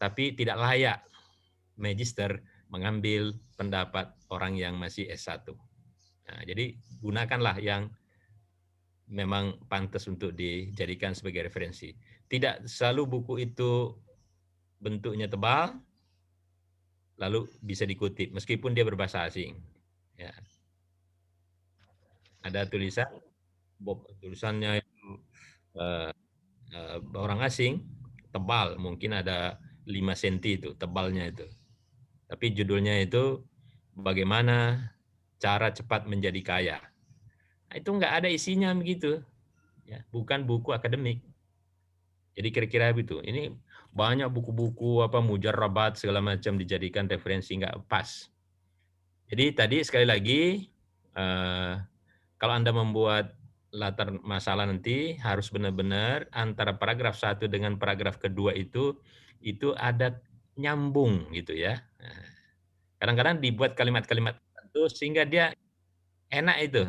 tapi tidak layak magister mengambil pendapat orang yang masih S1. Nah, jadi gunakanlah yang memang pantas untuk dijadikan sebagai referensi. Tidak selalu buku itu bentuknya tebal, lalu bisa dikutip, meskipun dia berbahasa asing. Ya. Ada tulisannya itu orang asing, tebal, mungkin ada 5 cm itu, tebalnya itu. Tapi judulnya itu, bagaimana cara cepat menjadi kaya. Nah, itu nggak ada isinya begitu, ya, bukan buku akademik. Jadi kira-kira begitu. Ini banyak buku-buku apa mujarrabat segala macam dijadikan referensi, nggak pas. Jadi tadi sekali lagi, kalau Anda membuat latar masalah nanti harus benar-benar antara paragraf 1 dengan paragraf kedua itu ada nyambung gitu ya. Nah, kadang-kadang dibuat kalimat-kalimat tertentu sehingga dia enak itu.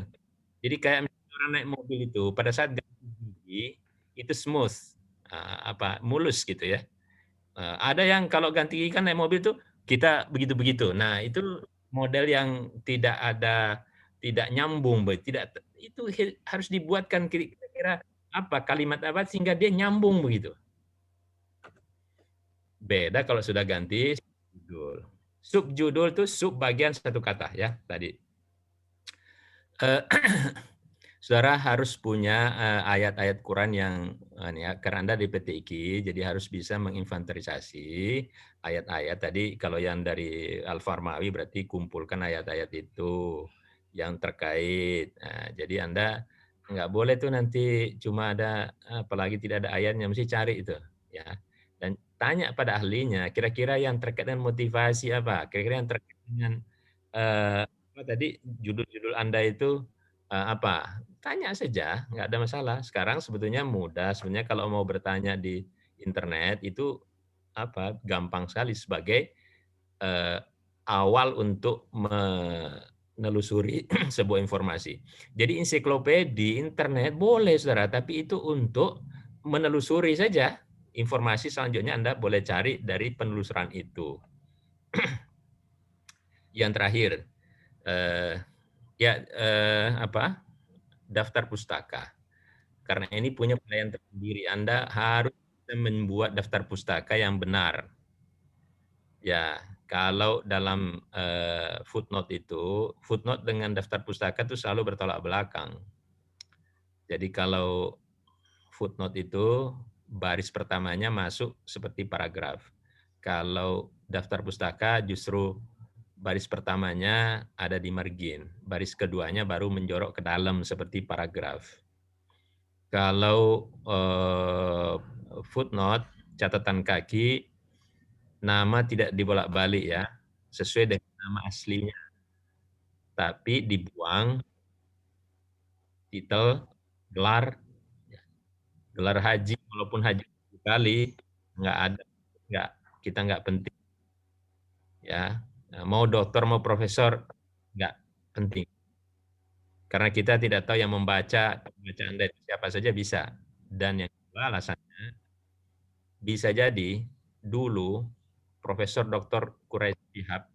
Jadi kayak misalnya orang naik mobil itu pada saat ganti gigi itu smooth, mulus gitu ya. Ada yang kalau ganti gigi kan naik mobil tuh kita begitu-begitu. Nah, itu model yang tidak nyambung, tidak itu harus dibuatkan kira-kira apa, kalimat apa sehingga dia nyambung begitu. Beda kalau sudah ganti subjudul. Subjudul itu sub bagian satu kata ya tadi. Saudara harus punya ayat-ayat Quran yang ya, karena Anda di PTIQ, jadi harus bisa menginventarisasi ayat-ayat tadi. Kalau yang dari Al-Farmawi berarti kumpulkan ayat-ayat itu yang terkait. Nah, jadi Anda nggak boleh tuh nanti cuma ada, apalagi tidak ada ayatnya, mesti cari itu, ya. Dan tanya pada ahlinya, kira-kira yang terkait dengan motivasi apa? Kira-kira yang terkait dengan apa tadi judul-judul Anda itu apa? Tanya saja, nggak ada masalah. Sekarang sebetulnya mudah, sebenarnya kalau mau bertanya di internet itu apa, gampang sekali sebagai eh, awal untuk menelusuri sebuah informasi. Jadi ensiklopedi internet boleh saudara, tapi itu untuk menelusuri saja. Informasi selanjutnya Anda boleh cari dari penelusuran itu. Yang terakhir, eh, ya apa? Daftar pustaka. Karena ini punya pelayan tersendiri, Anda harus membuat daftar pustaka yang benar. Ya, kalau dalam footnote dengan daftar pustaka itu selalu bertolak belakang. Jadi kalau footnote itu baris pertamanya masuk seperti paragraf. Kalau daftar pustaka justru baris pertamanya ada di margin, baris keduanya baru menjorok ke dalam seperti paragraf. Kalau footnote, catatan kaki, nama tidak dibolak-balik ya, sesuai dengan nama aslinya, tapi dibuang titel, gelar, gelar haji, walaupun haji 7 kali, nggak ada, kita nggak penting ya. Mau dokter mau profesor nggak penting, karena kita tidak tahu yang membaca Anda itu siapa saja bisa. Dan yang kedua alasannya bisa jadi dulu Profesor Dr. Quraisy Shihab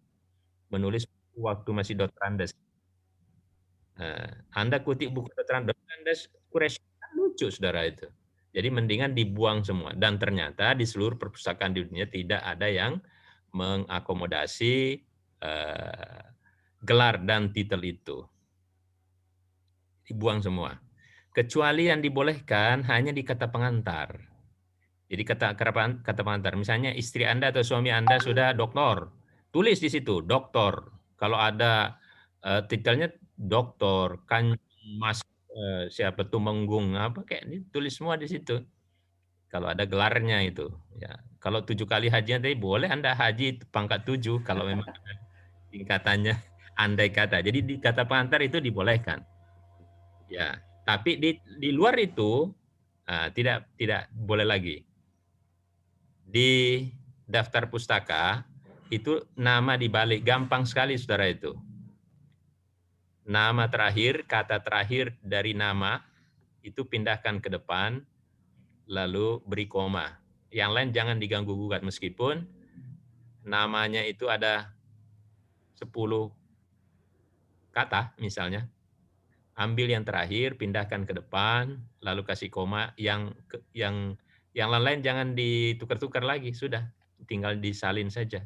menulis waktu masih Dr. Andes. Anda kutip buku Dr. Andes Quraisy kan lucu saudara itu. Jadi mendingan dibuang semua. Dan ternyata di seluruh perpustakaan di dunia tidak ada yang mengakomodasi gelar dan titel itu. Dibuang semua. Kecuali yang dibolehkan hanya di kata pengantar. Jadi kata pengantar, misalnya istri Anda atau suami Anda sudah doktor, tulis di situ doktor. Kalau ada titelnya doktor, kan mas siapa Tumenggung apa kayak tulis semua di situ. Kalau ada gelarnya itu, ya. Kalau 7 kali hajinya tadi boleh Anda haji pangkat 7 kalau memang tingkatannya andai kata. Jadi di kata pengantar itu dibolehkan. Ya, tapi di luar itu tidak boleh lagi. Di daftar pustaka itu nama dibalik, gampang sekali saudara itu. Nama terakhir, kata terakhir dari nama itu pindahkan ke depan, lalu beri koma. Yang lain jangan diganggu-gugat meskipun namanya itu ada 10 kata misalnya. Ambil yang terakhir, pindahkan ke depan, lalu kasih koma, yang lain-lain jangan ditukar-tukar lagi, sudah, tinggal disalin saja.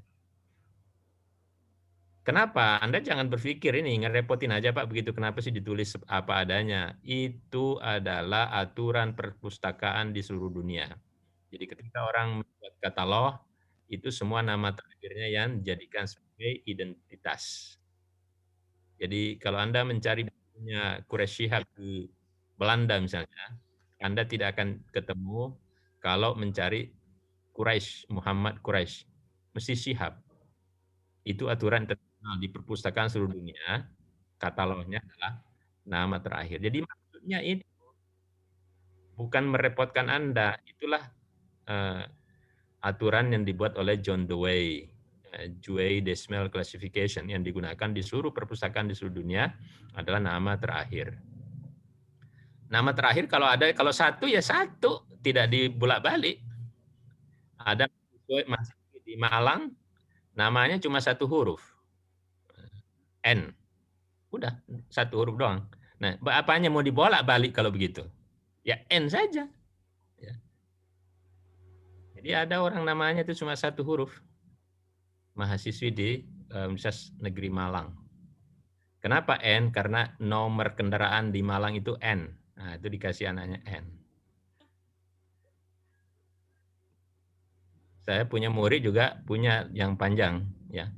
Kenapa? Anda jangan berpikir ini ngerepotin aja Pak begitu, kenapa sih ditulis apa adanya. Itu adalah aturan perpustakaan di seluruh dunia. Jadi ketika orang membuat katalog, itu semua nama terakhirnya yang dijadikan sebagai identitas. Jadi kalau Anda mencari bukunya Quraish Shihab di Belanda misalnya, Anda tidak akan ketemu kalau mencari Quraish, Muhammad Quraish. Mesti Shihab. Itu aturan internasional di perpustakaan seluruh dunia, katalognya adalah nama terakhir. Jadi maksudnya ini bukan merepotkan Anda, itulah uh, aturan yang dibuat oleh John Dewey, Dewey Decimal Classification yang digunakan di seluruh perpustakaan di seluruh dunia adalah nama terakhir. Nama terakhir kalau satu ya satu, tidak dibulak-balik. Ada masih di Malang, namanya cuma satu huruf, N. Udah, satu huruf doang. Nah, apanya mau dibolak-balik kalau begitu? Ya N saja. Ya. Jadi ada orang namanya itu cuma satu huruf. Mahasiswi di Universitas Negeri Malang. Kenapa N? Karena nomor kendaraan di Malang itu N. Nah, itu dikasih anaknya N. Saya punya murid juga punya yang panjang, ya.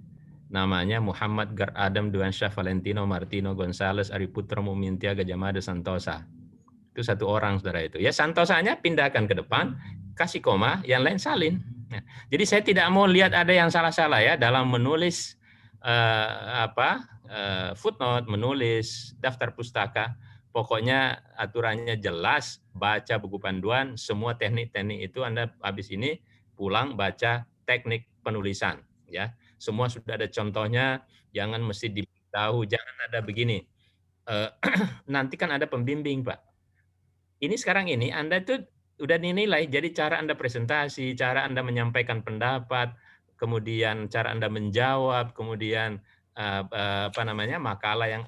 Namanya Muhammad Gar Adam Duansyah Valentino Martino Gonzales Ariputra Mumintia Gajamada Santosa. Itu satu orang, saudara itu. Ya Santosanya pindahkan ke depan, kasih koma, yang lain salin. Nah, jadi saya tidak mau lihat ada yang salah-salah ya dalam menulis footnote, menulis daftar pustaka. Pokoknya aturannya jelas, baca buku panduan, semua teknik-teknik itu Anda habis ini pulang baca teknik penulisan, ya. Semua sudah ada contohnya, jangan mesti diberitahu, jangan ada begini. Nanti kan ada pembimbing, Pak. Ini sekarang ini Anda itu udah dinilai, jadi cara Anda presentasi, cara Anda menyampaikan pendapat, kemudian cara Anda menjawab, kemudian makalah yang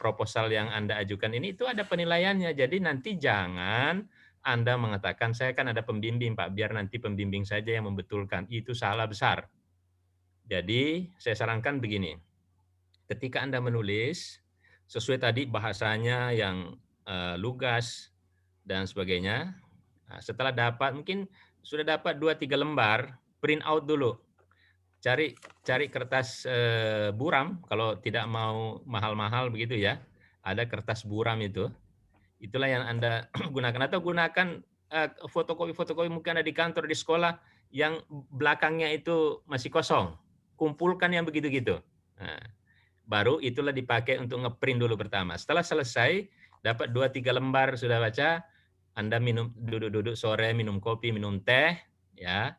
proposal yang Anda ajukan ini itu ada penilaiannya. Jadi nanti jangan Anda mengatakan saya kan ada pembimbing Pak, biar nanti pembimbing saja yang membetulkan. Itu salah besar. Jadi saya sarankan begini, ketika Anda menulis sesuai tadi bahasanya yang lugas dan sebagainya. Nah, setelah mungkin sudah dapat 2-3 lembar, print out dulu. Cari kertas buram, kalau tidak mau mahal-mahal begitu ya. Ada kertas buram itu. Itulah yang Anda gunakan. Atau gunakan fotokopi-fotokopi mungkin ada di kantor, di sekolah, yang belakangnya itu masih kosong. Kumpulkan yang begitu-gitu. Nah, baru itulah dipakai untuk ngeprint dulu pertama. Setelah selesai, dapat 2-3 lembar sudah baca, Anda duduk-duduk sore, minum kopi, minum teh, ya.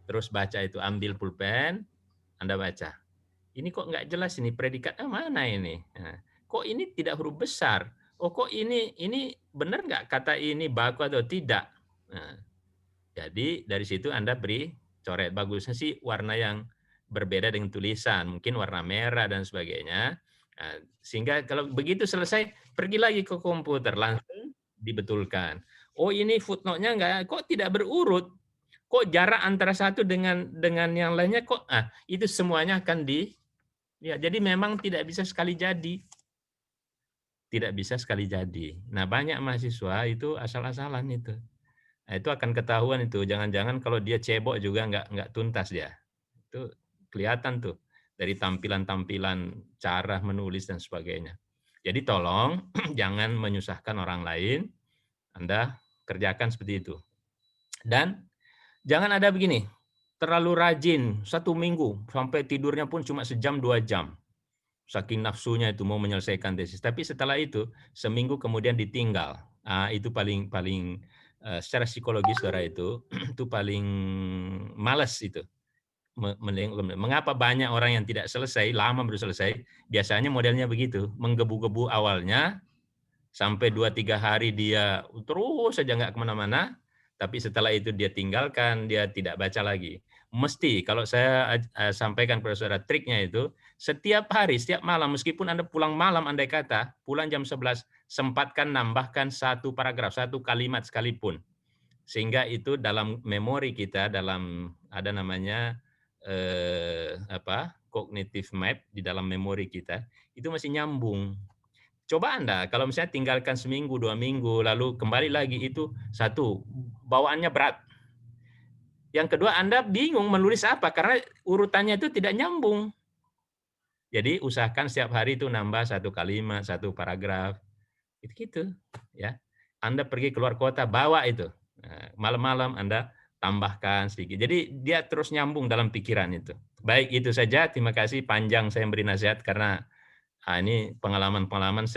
Terus baca itu, ambil pulpen, Anda baca. Ini kok nggak jelas ini predikat mana ini? Kok ini tidak huruf besar? Oh kok ini benar nggak kata ini baku atau tidak? Nah, jadi dari situ Anda beri coret. Bagusnya sih warna yang berbeda dengan tulisan, mungkin warna merah dan sebagainya. Nah, sehingga kalau begitu selesai, pergi lagi ke komputer, langsung dibetulkan. Oh ini footnote-nya kok tidak berurut? Kok jarak antara satu dengan yang lainnya kok? Itu semuanya akan jadi memang tidak bisa sekali jadi. Tidak bisa sekali jadi. Nah, banyak mahasiswa itu asal-asalan itu. Nah, itu akan ketahuan itu. Jangan-jangan kalau dia cebok juga nggak tuntas dia. Itu kelihatan tuh dari tampilan-tampilan cara menulis dan sebagainya. Jadi tolong jangan menyusahkan orang lain. Anda kerjakan seperti itu. Dan jangan ada begini, terlalu rajin 1 minggu sampai tidurnya pun cuma sejam 2 jam. Saking nafsunya itu mau menyelesaikan tesis. Tapi setelah itu seminggu kemudian ditinggal. Itu paling secara psikologis saudara itu paling malas itu. Mengapa banyak orang yang tidak selesai, lama baru selesai? Biasanya modelnya begitu, menggebu-gebu awalnya sampai 2-3 hari dia terus saja nggak kemana-mana. tapi setelah itu dia tinggalkan, dia tidak baca lagi. Mesti kalau saya sampaikan kepada saudara triknya itu, setiap hari, setiap malam, meskipun Anda pulang malam andai kata, pulang jam 11, sempatkan nambahkan satu paragraf, satu kalimat sekalipun. Sehingga itu dalam memori kita, dalam ada namanya cognitive map di dalam memori kita, itu masih nyambung. Coba Anda kalau misalnya tinggalkan seminggu, 2 minggu, lalu kembali lagi itu satu, bawaannya berat. Yang kedua Anda bingung menulis apa karena urutannya itu tidak nyambung. Jadi usahakan setiap hari itu nambah satu kalimat, satu paragraf. Itu gitu, ya. Anda pergi keluar kota, bawa itu. Nah, malam-malam Anda tambahkan sedikit. Jadi dia terus nyambung dalam pikiran itu. Baik itu saja, terima kasih panjang saya memberi nasihat karena ini pengalaman-pengalaman sering